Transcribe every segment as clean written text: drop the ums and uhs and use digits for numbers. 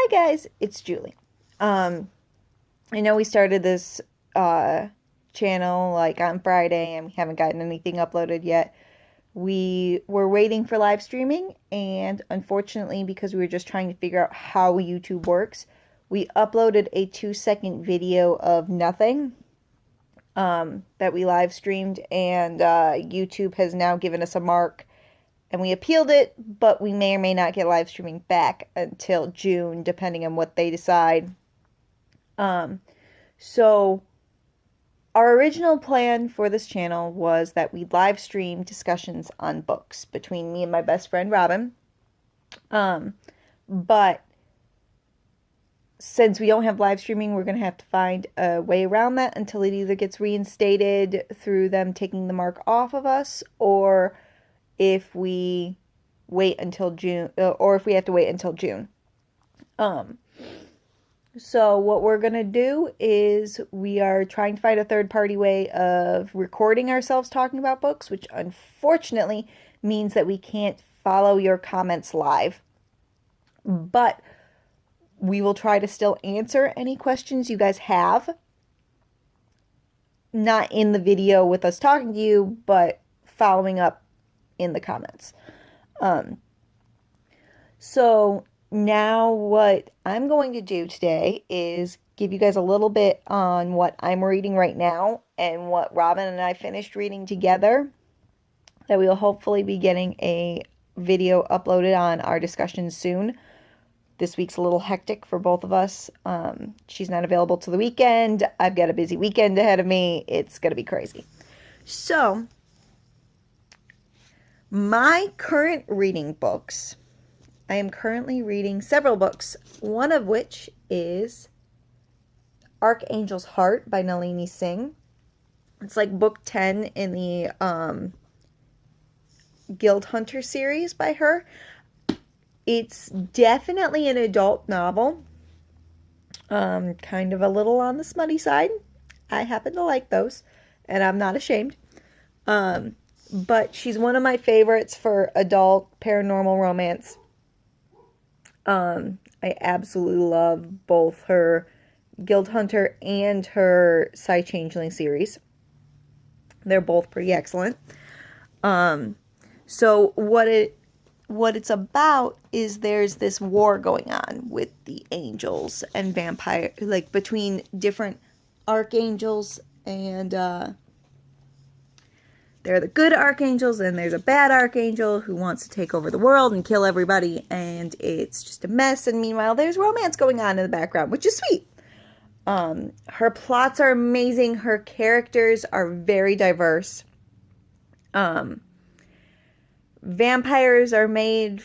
Hi guys, it's Julie. I know we started this channel like on Friday and we haven't gotten anything uploaded yet. We were waiting for live streaming, and unfortunately, because we were just trying to figure out how YouTube works, we uploaded a 2-second video of nothing that we live streamed, and YouTube has now given us a mark, and we appealed it, but we may or may not get live streaming back until June, depending on what they decide. So our original plan for this channel was that we'd live stream discussions on books between me and my best friend Robin. But since we don't have live streaming, we're going to have to find a way around that until it either gets reinstated through them taking the mark off of us, or if we wait until June, or if we have to wait until June. So what we're going to do is we are trying to find a third-party way of recording ourselves talking about books, which unfortunately means that we can't follow your comments live. But we will try to still answer any questions you guys have. Not in the video with us talking to you, but following up in the comments. So now what I'm going to do today is give you guys a little bit on what I'm reading right now and what Robin and I finished reading together, that we will hopefully be getting a video uploaded on our discussion soon. This week's a little hectic for both of us. She's not available till the weekend. I've got a busy weekend ahead of me. It's going to be crazy. So my current reading books, I am currently reading several books, one of which is Archangel's Heart by Nalini Singh. It's like book 10 in the Guild Hunter series by her. It's definitely an adult novel. Kind of a little on the smutty side. I happen to like those, and I'm not ashamed. But she's one of my favorites for adult paranormal romance. I absolutely love both her Guild Hunter and her Psy Changeling series. They're both pretty excellent. So what it's about is there's this war going on with the angels and vampire, like between different archangels, and they're the good archangels, and there's a bad archangel who wants to take over the world and kill everybody, and it's just a mess. And meanwhile, there's romance going on in the background, which is sweet. Her plots are amazing. Her characters are very diverse. Vampires are made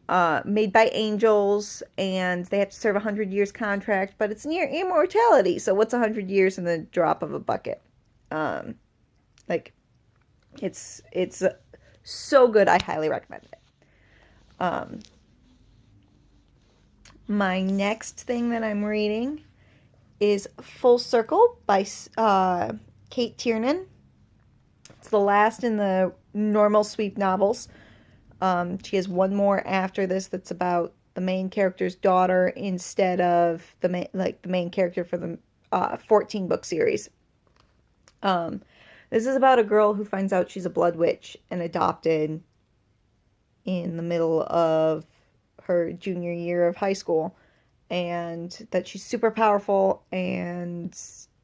by angels, and they have to serve 100 years contract, but it's near immortality. So what's 100 years in the drop of a bucket? It's so good. I highly recommend it. My next thing that I'm reading is Full Circle by Cate Tiernan. It's the last in the normal sweep novels. She has one more after this that's about the main character's daughter instead of the main character for the 14-book series. This is about a girl who finds out she's a blood witch and adopted in the middle of her junior year of high school, and that she's super powerful, and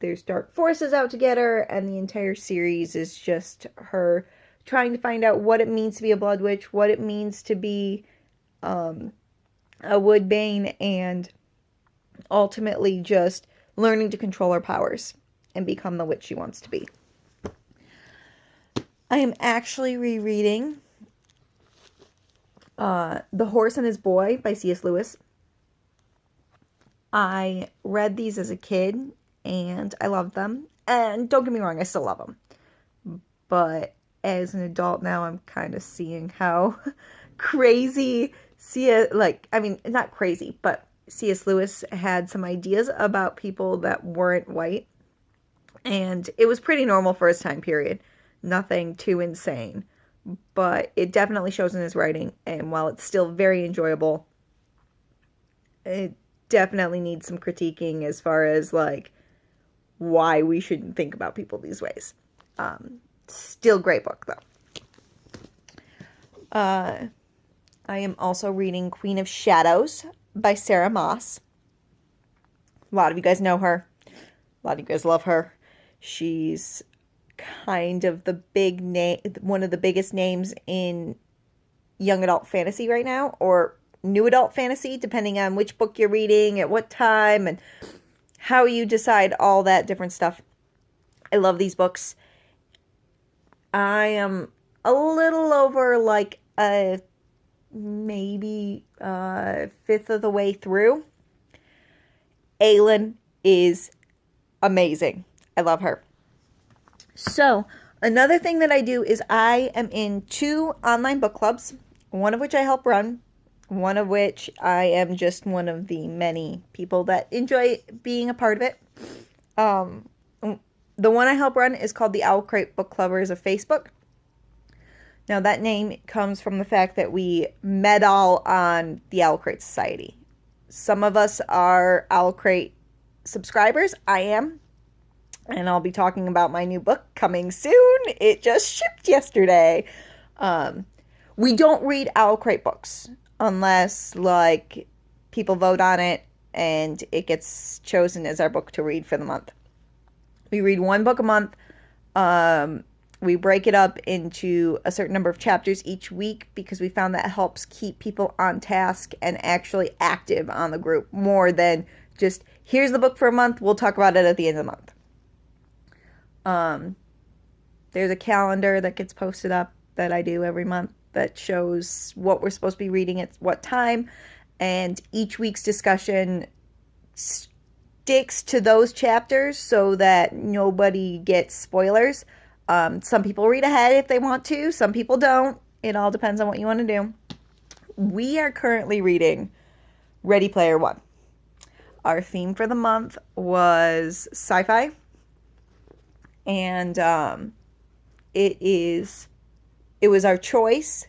there's dark forces out to get her, and the entire series is just her trying to find out what it means to be a blood witch, what it means to be a woodbane, and ultimately just learning to control her powers and become the witch she wants to be. I am actually rereading The Horse and His Boy by C.S. Lewis. I read these as a kid, and I loved them. And don't get me wrong, I still love them. But as an adult now, I'm kind of seeing how crazy not crazy, but C.S. Lewis had some ideas about people that weren't white. And it was pretty normal for his time period. Nothing too insane. But it definitely shows in his writing. And while it's still very enjoyable, it definitely needs some critiquing as far as, like, why we shouldn't think about people these ways. Still great book, though. I am also reading Queen of Shadows by Sarah Maas. A lot of you guys know her. A lot of you guys love her. She's kind of the big name, one of the biggest names in young adult fantasy right now, or new adult fantasy, depending on which book you're reading, at what time, and how you decide all that different stuff. I love these books. I am a little over, like, maybe fifth of the way through. Aylin is amazing. I love her. So, another thing that I do is I am in 2 online book clubs, one of which I help run, one of which I am just one of the many people that enjoy being a part of it. The one I help run is called the Owl Crate Book Clubbers of Facebook. Now, that name comes from the fact that we met all on the Owl Crate Society. Some of us are Owl Crate subscribers. I am. And I'll be talking about my new book coming soon. It just shipped yesterday. We don't read Owl Crate books unless, like, people vote on it and it gets chosen as our book to read for the month. We read 1 book a month. We break it up into a certain number of chapters each week because we found that helps keep people on task and actually active on the group more than just, here's the book for a month, we'll talk about it at the end of the month. There's a calendar that gets posted up that I do every month that shows what we're supposed to be reading at what time, and each week's discussion sticks to those chapters so that nobody gets spoilers. Some people read ahead if they want to, some people don't. It all depends on what you want to do. We are currently reading Ready Player One. Our theme for the month was sci-fi, and it was our choice,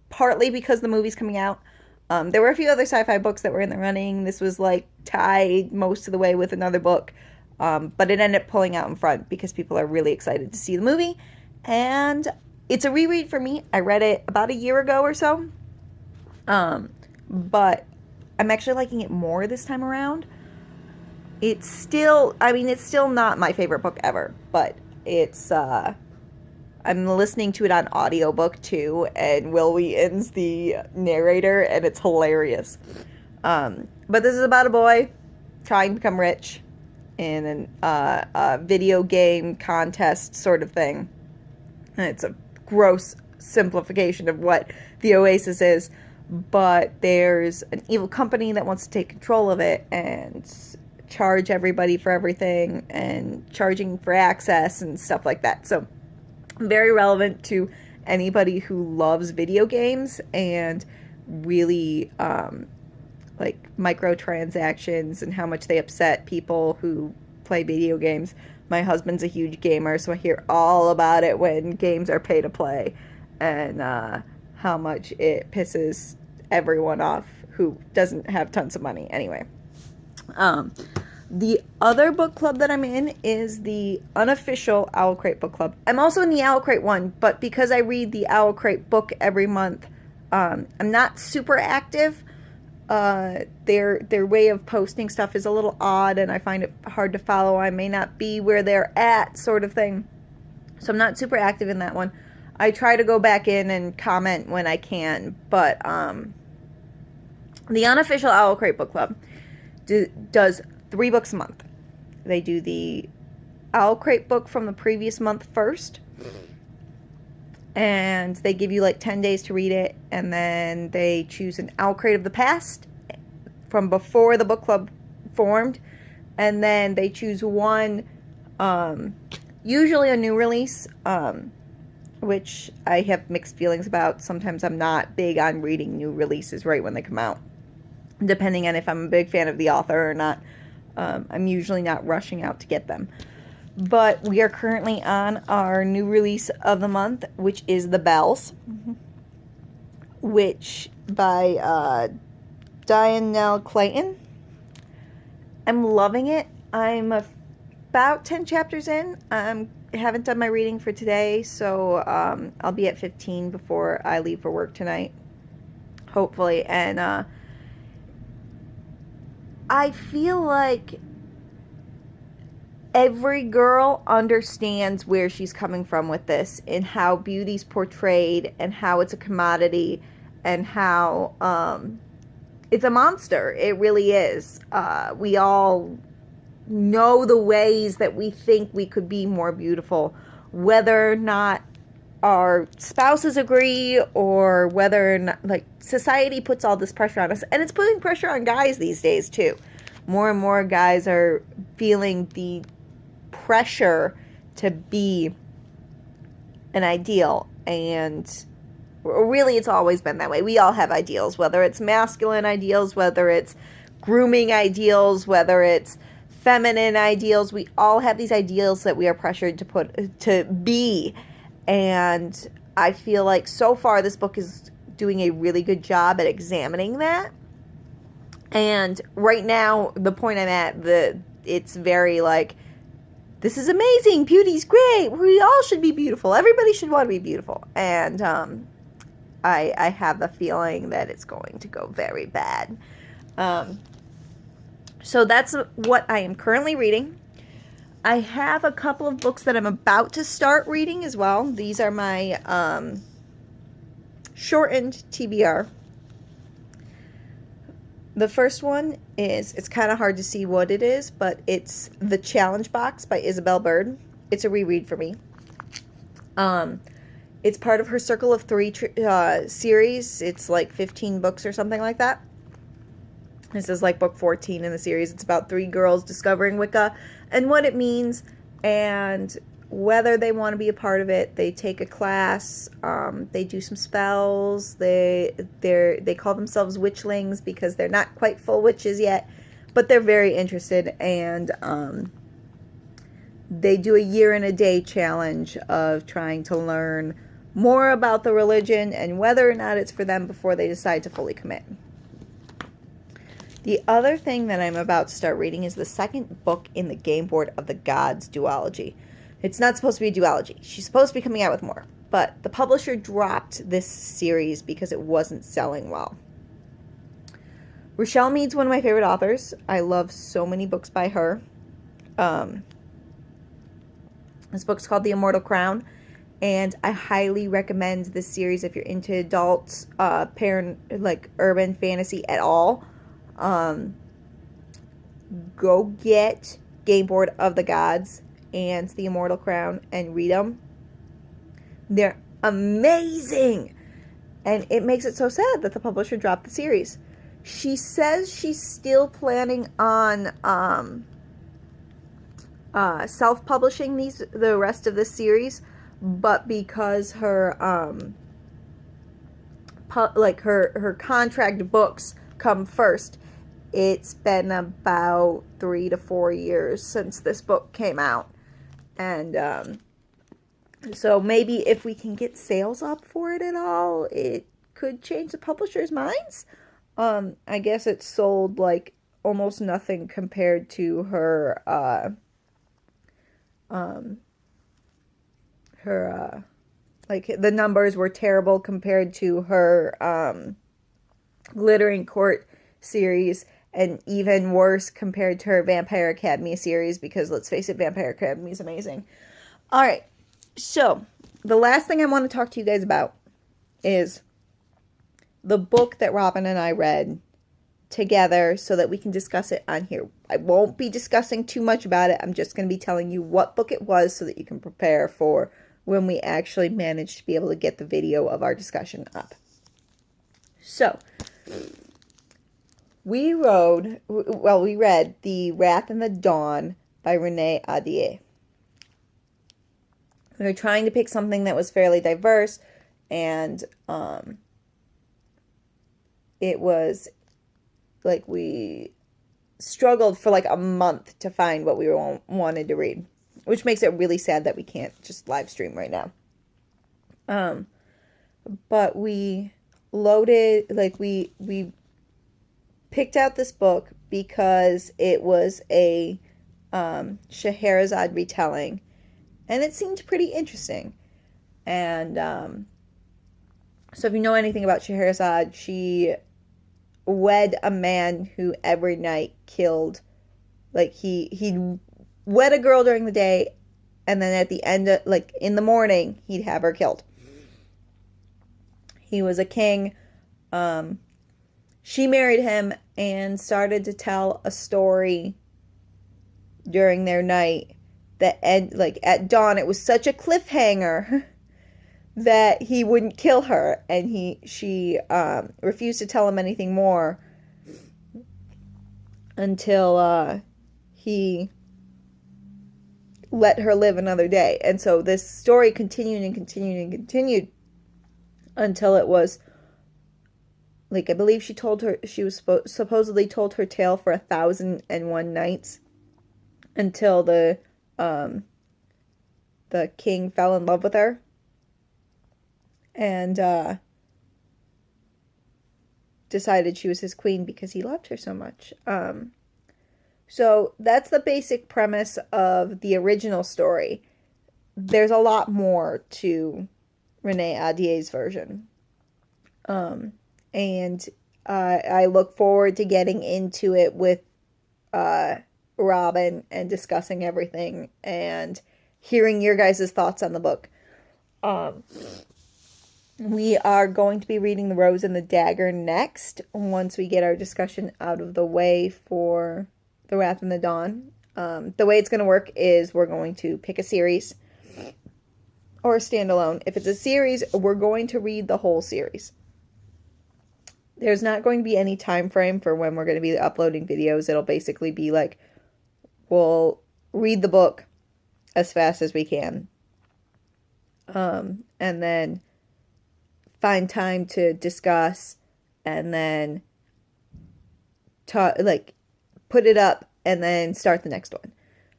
partly because the movie's coming out. There were a few other sci-fi books that were in the running. This was, like, tied most of the way with another book, but it ended up pulling out in front because people are really excited to see the movie, and it's a reread for me. I read it about a year ago or so, but I'm actually liking it more this time around. It's still not my favorite book ever, but it's, I'm listening to it on audiobook too, and Will Wheaton's the narrator, and it's hilarious. But this is about a boy trying to become rich in a video game contest sort of thing. And it's a gross simplification of what the Oasis is, but there's an evil company that wants to take control of it and charge everybody for everything and charging for access and stuff like that. So very relevant to anybody who loves video games and really like microtransactions and how much they upset people who play video games. My husband's a huge gamer, so I hear all about it when games are pay to play, and how much it pisses everyone off who doesn't have tons of money. Anyway, the other book club that I'm in is the unofficial Owl Crate book club. I'm also in the Owl Crate one, but because I read the Owl Crate book every month, I'm not super active. Their way of posting stuff is a little odd, and I find it hard to follow. I may not be where they're at, sort of thing. So I'm not super active in that one. I try to go back in and comment when I can, but the unofficial Owl Crate book club does 3 books a month. They do the Owl Crate book from the previous month first, and they give you like 10 days to read it, and then they choose an Owl Crate of the past from before the book club formed, and then they choose one, usually a new release, which I have mixed feelings about. Sometimes I'm not big on reading new releases right when they come out, depending on if I'm a big fan of the author or not. I'm usually not rushing out to get them. But we are currently on our new release of the month, which is The Bells, which by Dhonielle Clayton. I'm loving it. I'm about 10 chapters in. I haven't done my reading for today, so I'll be at 15 before I leave for work tonight, hopefully. And I feel like every girl understands where she's coming from with this, and how beauty's portrayed, and how it's a commodity, and how it's a monster. It really is. We all know the ways that we think we could be more beautiful, whether or not our spouses agree, or whether or not, like, society puts all this pressure on us. And it's putting pressure on guys these days too. More and more guys are feeling the pressure to be an ideal, and really it's always been that way. We all have ideals, whether it's masculine ideals, whether it's grooming ideals, whether it's feminine ideals. We all have these ideals that we are pressured to be. And I feel like so far this book is doing a really good job at examining that. And right now, the point I'm at, it's very like, this is amazing, beauty's great, we all should be beautiful, everybody should want to be beautiful. And I have the feeling that it's going to go very bad. So that's what I am currently reading. I have a couple of books that I'm about to start reading as well. These are my shortened TBR. The first one is, it's kind of hard to see what it is, but it's The Challenge Box by Isobel Bird. It's a reread for me. It's part of her Circle of Three series. It's like 15 books or something like that. This is like book 14 in the series. It's about 3 girls discovering Wicca and what it means, and whether they want to be a part of it. They take a class, they do some spells, they call themselves witchlings because they're not quite full witches yet, but they're very interested, and they do a year and a day challenge of trying to learn more about the religion and whether or not it's for them before they decide to fully commit. The other thing that I'm about to start reading is the second book in the Game Board of the Gods duology. It's not supposed to be a duology. She's supposed to be coming out with more. But the publisher dropped this series because it wasn't selling well. Richelle Mead's one of my favorite authors. I love so many books by her. This book's called The Immortal Crown. And I highly recommend this series if you're into adults, like urban fantasy at all. Go get Game Board of the Gods and The Immortal Crown and read them. They're amazing, and it makes it so sad that the publisher dropped the series. She says she's still planning on self-publishing the rest of this series, but because her her contract books come first, it's been about 3 to 4 years since this book came out. And so maybe if we can get sales up for it at all, it could change the publisher's minds. I guess it sold like almost nothing compared to her like the numbers were terrible compared to her Glittering Court series, and even worse compared to her Vampire Academy series, because let's face it, Vampire Academy is amazing. Alright, so the last thing I want to talk to you guys about is the book that Robin and I read together so that we can discuss it on here. I won't be discussing too much about it. I'm just going to be telling you what book it was so that you can prepare for when we actually manage to be able to get the video of our discussion up. So, we read The Wrath and the Dawn by Renee Adhieh. We were trying to pick something that was fairly diverse, and it was like we struggled for like a month to find what we wanted to read, which makes it really sad that we can't just live stream right now. But we loaded, like we picked out this book because it was a Scheherazade retelling, and it seemed pretty interesting. And so if you know anything about Scheherazade, she wed a man who every night killed, like he'd wed a girl during the day, and then at the end of, like in the morning, he'd have her killed. He was a king. She married him and started to tell a story during their night that like at dawn. It was such a cliffhanger that he wouldn't kill her, and she refused to tell him anything more until he let her live another day. And so this story continued and continued and continued until it was, like, I believe she was supposedly told her tale for 1,001 nights until the king fell in love with her and decided she was his queen because he loved her so much. So that's the basic premise of the original story. There's a lot more to Renee Adhieh's version. And I look forward to getting into it with Robin and discussing everything and hearing your guys' thoughts on the book. We are going to be reading The Rose and the Dagger next, once we get our discussion out of the way for The Wrath and the Dawn. The way it's going to work is we're going to pick a series or a standalone. If it's a series, we're going to read the whole series. There's not going to be any time frame for when we're going to be uploading videos. It'll basically be like, we'll read the book as fast as we can. And then find time to discuss, and then put it up, and then start the next one.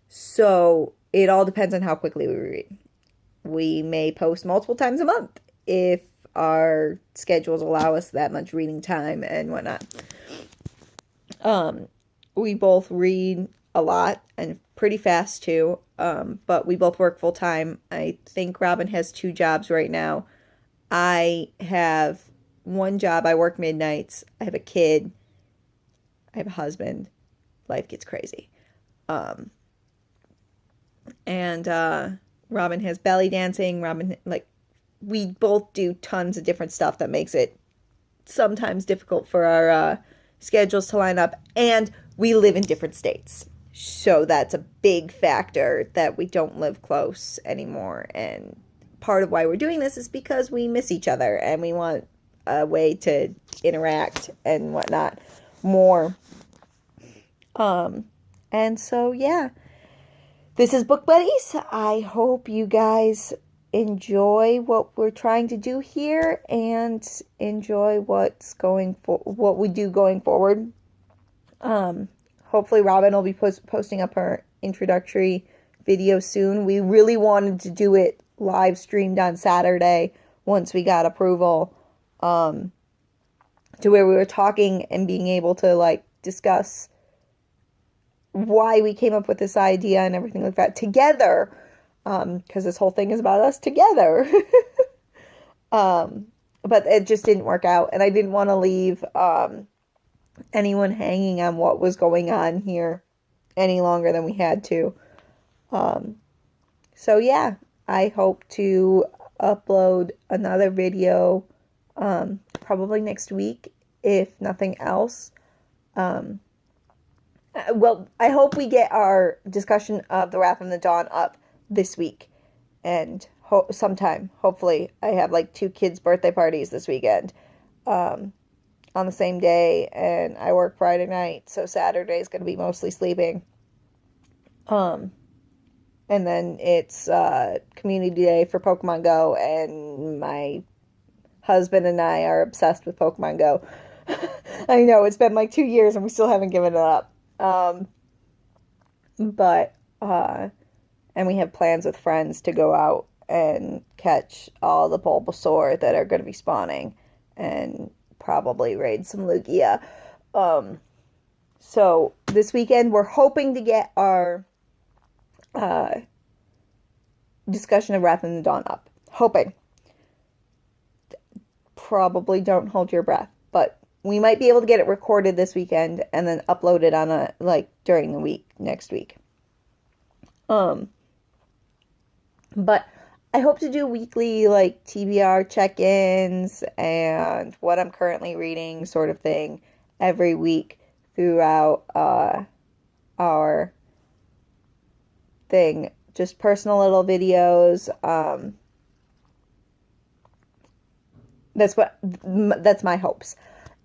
So it all depends on how quickly we read. We may post multiple times a month if our schedules allow us that much reading time and whatnot. We both read a lot and pretty fast too, but we both work full time. I think Robin has 2 jobs right now. I have 1 job. I work midnights. I have a kid. I have a husband. Life gets crazy. And Robin has belly dancing. We both do tons of different stuff that makes it sometimes difficult for our schedules to line up. And we live in different states. So that's a big factor that we don't live close anymore. And part of why we're doing this is because we miss each other and we want a way to interact and whatnot more. And so, yeah, this is Book Buddies. I hope you guys enjoy what we're trying to do here and enjoy what we do going forward. Hopefully Robin will be posting up her introductory video soon. We really wanted to do it live streamed on Saturday once we got approval, to where we were talking and being able to discuss why we came up with this idea and everything like that together, because this whole thing is about us together. But it just didn't work out, and I didn't want to leave anyone hanging on what was going on here any longer than we had to. So yeah, I hope to upload another video probably next week, if nothing else. Well, I hope we get our discussion of The Wrath and the Dawn up this week. And sometime, hopefully, I have 2 kids' birthday parties this weekend on the same day. And I work Friday night, so Saturday is going to be mostly sleeping. And then it's community day for Pokemon Go, and my husband and I are obsessed with Pokemon Go. I know, it's been 2 years and we still haven't given it up. And we have plans with friends to go out and catch all the Bulbasaur that are going to be spawning and probably raid some Lugia. So this weekend we're hoping to get our discussion of Wrath in the Dawn up. Hoping. Probably don't hold your breath, but we might be able to get it recorded this weekend and then upload it on a during the week next week. But I hope to do weekly TBR check-ins and what I'm currently reading sort of thing every week throughout our thing. Just personal little videos. That's my hopes.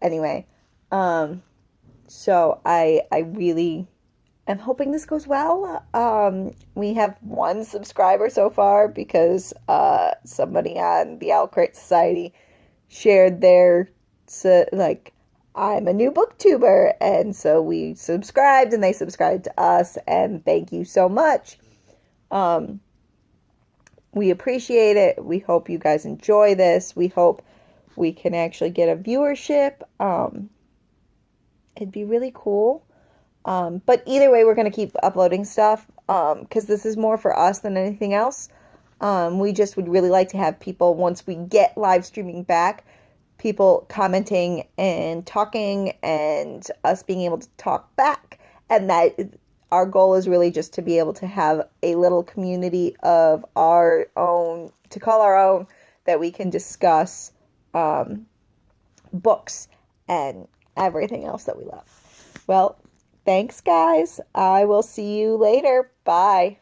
Anyway, so I really am hoping this goes well. We have one subscriber so far because somebody on the Owl Crate Society shared their I'm a new booktuber, and so we subscribed and they subscribed to us, and thank you so much. We appreciate it. We hope you guys enjoy this. We hope we can actually get a viewership. It'd be really cool. But either way, we're going to keep uploading stuff because this is more for us than anything else. We just would really like to have people, once we get live streaming back, people commenting and talking and us being able to talk back. And that our goal is really just to be able to have a little community of our own, to call our own, that we can discuss books and everything else that we love. Well, thanks, guys. I will see you later. Bye.